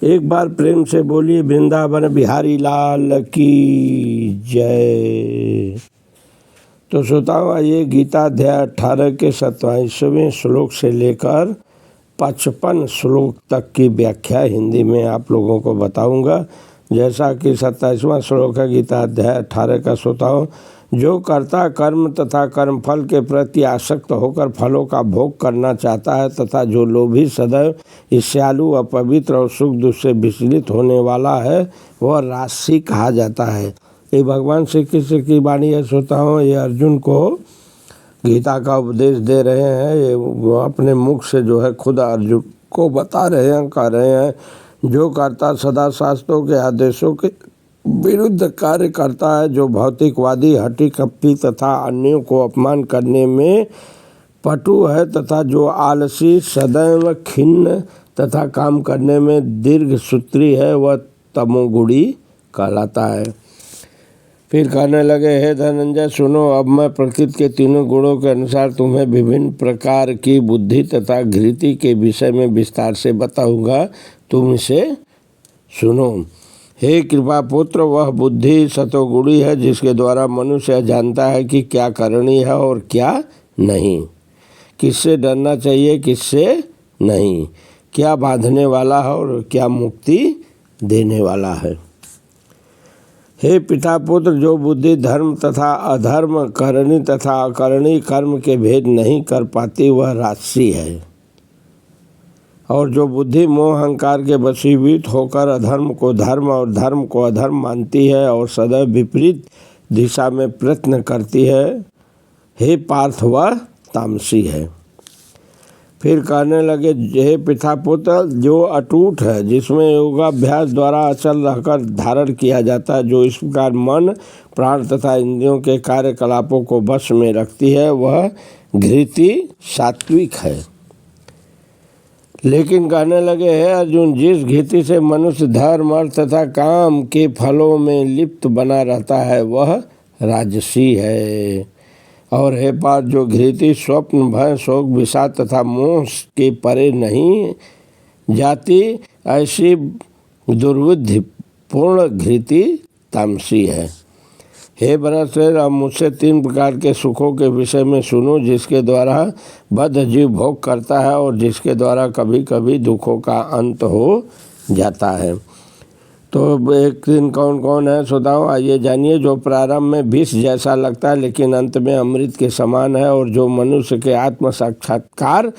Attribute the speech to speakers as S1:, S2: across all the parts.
S1: एक बार प्रेम से बोलिए वृंदावन बिहारी लाल की जय। तो श्रोताओं, आइए गीता अध्याय 18 के 27वें श्लोक से लेकर 55 श्लोक तक की व्याख्या हिंदी में आप लोगों को बताऊंगा। जैसा कि 27वां श्लोक है गीता अध्याय 18 का। श्रोताओं, जो कर्ता कर्म तथा कर्मफल के प्रति आसक्त होकर फलों का भोग करना चाहता है तथा जो लोभी सदैव ईर्ष्यालु अपवित्र और सुख दुख से विचलित होने वाला है वह राजसी कहा जाता है। ये भगवान श्री कृष्ण की वाणी है। श्रोताओं, ये अर्जुन को गीता का उपदेश दे रहे हैं। ये अपने मुख से जो है खुद अर्जुन को बता रहे हैं, कह रहे हैं जो कर्ता सदा शास्त्रों के आदेशों के विरुद्ध कार्य करता है, जो भौतिकवादी हठी कपटी तथा अन्यों को अपमान करने में पटु है तथा जो आलसी सदैव खिन्न तथा काम करने में दीर्घ सूत्री है, वह तमोगुणी कहलाता है। फिर कहने लगे, हे धनंजय सुनो, अब मैं प्रकृति के तीनों गुणों के अनुसार तुम्हें विभिन्न प्रकार की बुद्धि तथा घृति के विषय में विस्तार से बताऊंगा, तुम इसे सुनो। हे कृपा पुत्र, वह बुद्धि सतोगुणी है जिसके द्वारा मनुष्य जानता है कि क्या करनी है और क्या नहीं, किससे डरना चाहिए किससे नहीं, क्या बांधने वाला है और क्या मुक्ति देने वाला है। हे पिता पुत्र, जो बुद्धि धर्म तथा अधर्म, करणी तथा अकरणी कर्म के भेद नहीं कर पाती वह राजसी है। और जो बुद्धि मोह अहंकार के वशीभूत होकर अधर्म को धर्म और धर्म को अधर्म मानती है और सदैव विपरीत दिशा में प्रयत्न करती है, हे पार्थ वह तामसी है। फिर कहने लगे, हे पिता पुत्र, जो अटूट है जिसमें योगाभ्यास द्वारा अचल रहकर धारण किया जाता है, जो इस प्रकार मन प्राण तथा इंद्रियों के कार्यकलापों को वश में रखती है, वह घृति सात्विक है। लेकिन कहने लगे, हे अर्जुन, जिस घृति से मनुष्य धर्म अर्थ तथा काम के फलों में लिप्त बना रहता है वह राजसी है। और हे पार्थ, जो घृति स्वप्न भय शोक विषाद तथा मोह के परे नहीं जाती, ऐसी दुर्बुद्धि पूर्ण घृति तामसी है। हे भरतश्रेष्ठ, अब मुझसे 3 प्रकार के सुखों के विषय में सुनो, जिसके द्वारा बद्ध जीव भोग करता है और जिसके द्वारा कभी कभी दुखों का अंत हो जाता है। तो एक दिन कौन कौन है श्रोताओं, आइए जानिए। जो प्रारंभ में विष जैसा लगता है लेकिन अंत में अमृत के समान है, और जो मनुष्य के आत्म साक्षात्कार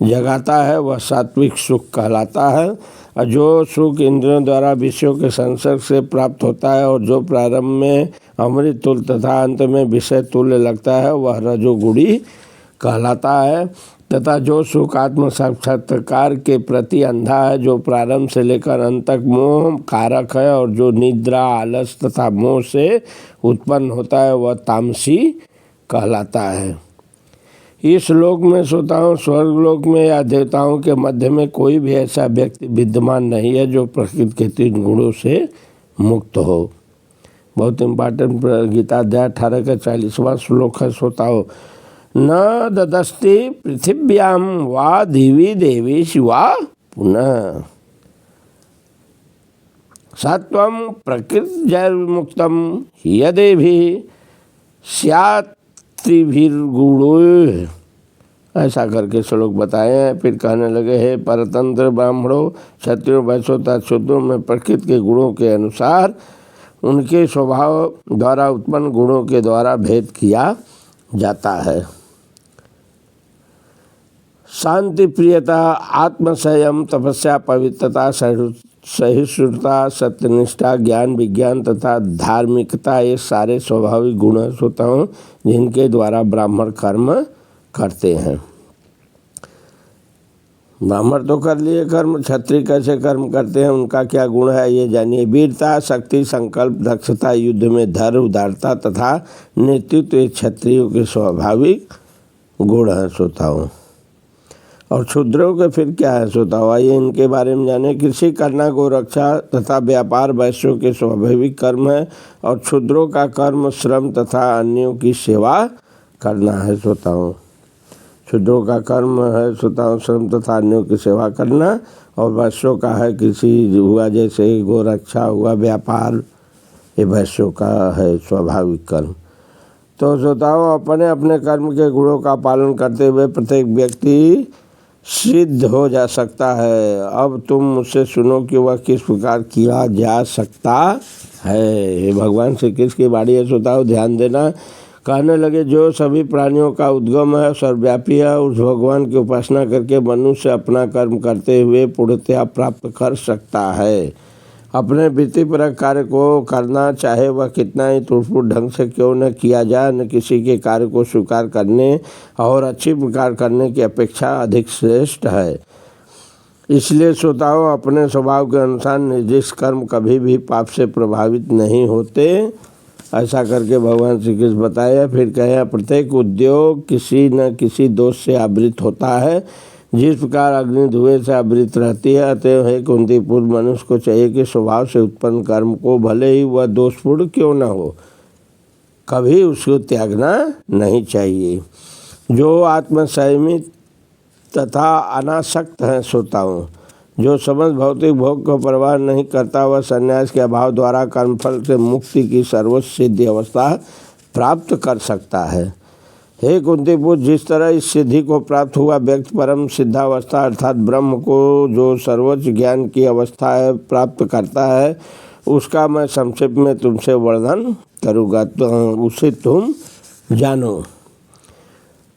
S1: जगाता है वह सात्विक सुख कहलाता है। और जो सुख इंद्रियों द्वारा विषयों के संसर्ग से प्राप्त होता है और जो प्रारंभ में अमृत तुल्य तथा अंत में विषय तुल्य लगता है वह रजोगुणी कहलाता है। तथा जो सुख आत्म साक्षात्कार के प्रति अंधा है, जो प्रारंभ से लेकर अंत तक मोह कारक है और जो निद्रा आलस तथा मोह से उत्पन्न होता है वह तामसी कहलाता है। इस लोक में श्रोताओं, स्वर्गलोक में या देवताओं के मध्य में कोई भी ऐसा व्यक्ति विद्यमान नहीं है जो प्रकृति के 3 गुणों से मुक्त हो। बहुत इम्पॉर्टेंट गीता अध्याय 18 का 40वां श्लोक है। श्रोताओं, न ददस्ति पृथिव्याम वा दिवि देवी शिवा पुनः सत्वं प्रकृति जैर्मुक्तम यदेभि स्यात् त्रिभिर्गुणोः, ऐसा करके श्लोक बताए हैं। फिर कहने लगे, हे परतंत्र ब्राह्मणों क्षत्रियों वैश्यों तथा शूद्रों में प्रकृति के गुणों के अनुसार उनके स्वभाव द्वारा उत्पन्न गुणों के द्वारा भेद किया जाता है। शांति प्रियता आत्मसंयम तपस्या पवित्रता सहिष्णुता सत्यनिष्ठा ज्ञान विज्ञान तथा धार्मिकता, ये सारे स्वाभाविक गुण होता हूँ जिनके द्वारा ब्राह्मण कर्म करते हैं। ब्राह्मण तो कर लिए कर्म, क्षत्रिय कैसे कर्म करते हैं, उनका क्या गुण है ये जानिए। वीरता शक्ति संकल्प दक्षता युद्ध में धैर्य उदारता तथा नेतृत्व ये क्षत्रियों के स्वाभाविक गुण है श्रोताओं। और शूद्रों के फिर क्या है श्रोताओं, आइए इनके बारे में जाने। कृषि करना गो रक्षा तथा व्यापार वैश्यों के स्वाभाविक कर्म है और शूद्रों का कर्म श्रम तथा अन्यों की सेवा करना है श्रोताओं। शूद्रों का कर्म है श्रोताओं श्रम तथा अन्यों की सेवा करना, और वैश्यों का है कृषि हुआ, जैसे गोरक्षा हुआ, व्यापार, ये वैश्यों का है स्वाभाविक कर्म। तो श्रोताओं अपने अपने कर्म के गुणों का पालन करते हुए प्रत्येक व्यक्ति सिद्ध हो जा सकता है। अब तुम मुझसे सुनो कि वह किस प्रकार किया जा सकता है। ये भगवान श्री कृष्ण की वाणी है श्रोताओं, ध्यान देना। कहने लगे जो सभी प्राणियों का उद्गम है, सर्वव्यापी है, उस भगवान की उपासना करके मनुष्य अपना कर्म करते हुए पूर्णतया प्राप्त कर सकता है। अपने वृत्तिपरक कार्य को करना, चाहे वह कितना ही त्रुटफुट ढंग से क्यों न किया जाए, न किसी के कार्य को स्वीकार करने और अच्छी प्रकार करने की अपेक्षा अधिक श्रेष्ठ है। इसलिए श्रोताओं अपने स्वभाव के अनुसार निर्दिष्ट कर्म कभी भी पाप से प्रभावित नहीं होते। ऐसा करके भगवान श्री कृष्ण बताया। फिर कहे प्रत्येक उद्योग किसी न किसी दोष से आवृत होता है, जिस प्रकार अग्नि धुएं से आवृत रहती है। अतएव हे कुंती पुत्र, मनुष्य को चाहिए कि स्वभाव से उत्पन्न कर्म को भले ही वह दोषपूर्ण क्यों न हो, कभी उसको त्यागना नहीं चाहिए। जो आत्मसंयमित तथा अनासक्त हैं श्रोताओं, जो समस्त भौतिक भोग को परवाह नहीं करता, वह संन्यास के अभाव द्वारा कर्मफल से मुक्ति की सर्वोच्च सिद्धि अवस्था प्राप्त कर सकता है। हे कुंती पुत्र, जिस तरह इस सिद्धि को प्राप्त हुआ व्यक्ति परम सिद्धावस्था अर्थात ब्रह्म को जो सर्वोच्च ज्ञान की अवस्था है प्राप्त करता है, उसका मैं संक्षेप में तुमसे वर्णन करूँगा, तो उसे तुम जानो।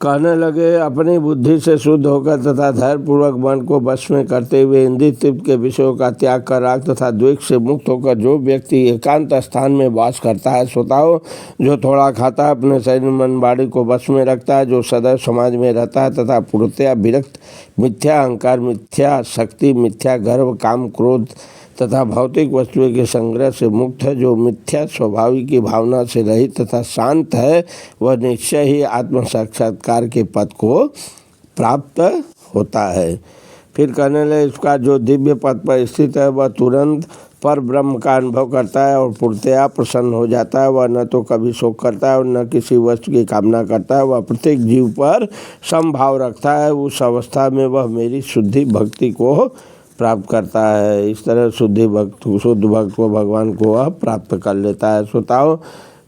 S1: कहने लगे अपनी बुद्धि से शुद्ध होकर तथा धैर्यपूर्वक मन को वश में करते हुए इंद्रिय तृप्त के विषयों का त्याग कर राग तथा द्वेष से मुक्त होकर जो व्यक्ति एकांत स्थान में वास करता है श्रोताओं, जो थोड़ा खाता है, अपने शरीर मन वाणी को वश में रखता है, जो सदैव समाज में रहता है तथा पूर्णतया विरक्त, मिथ्या अहंकार, मिथ्या शक्ति, मिथ्या गर्व, काम, क्रोध तथा भौतिक वस्तुओं के संग्रह से मुक्त है, जो मिथ्या स्वाभाविक की भावना से रहित तथा शांत है, वह निश्चय ही आत्म साक्षात्कार के पद को प्राप्त होता है। फिर कहने लगे इसका जो दिव्य पद पर स्थित है, वह तुरंत पर ब्रह्म का अनुभव करता है और पूर्णतया प्रसन्न हो जाता है। वह न तो कभी शोक करता है और न किसी वस्तु की कामना करता है। वह प्रत्येक जीव पर समभाव रखता है। उस अवस्था में वह मेरी शुद्धि भक्ति को प्राप्त करता है। इस तरह शुद्ध भक्त को भगवान को वह प्राप्त कर लेता है श्रोताओं।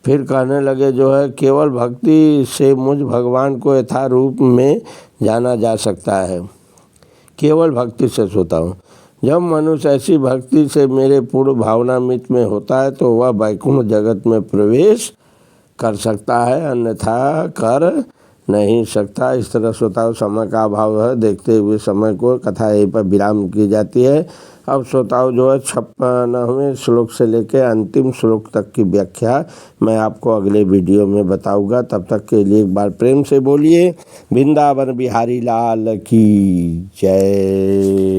S1: फिर कहने लगे जो है केवल भक्ति से मुझ भगवान को यथारूप में जाना जा सकता है, केवल भक्ति से श्रोताओं। जब मनुष्य ऐसी भक्ति से मेरे पूर्ण भावनामृत में होता है तो वह वैकुंठ जगत में प्रवेश कर सकता है, अन्यथा कर नहीं सकता। इस तरह श्रोताओं समय का अभाव है, देखते हुए समय को कथा यहीं पर विराम की जाती है। अब श्रोताओं जो है 56वें श्लोक से लेकर अंतिम श्लोक तक की व्याख्या मैं आपको अगले वीडियो में बताऊंगा। तब तक के लिए एक बार प्रेम से बोलिए वृंदावन बिहारी लाल की जय।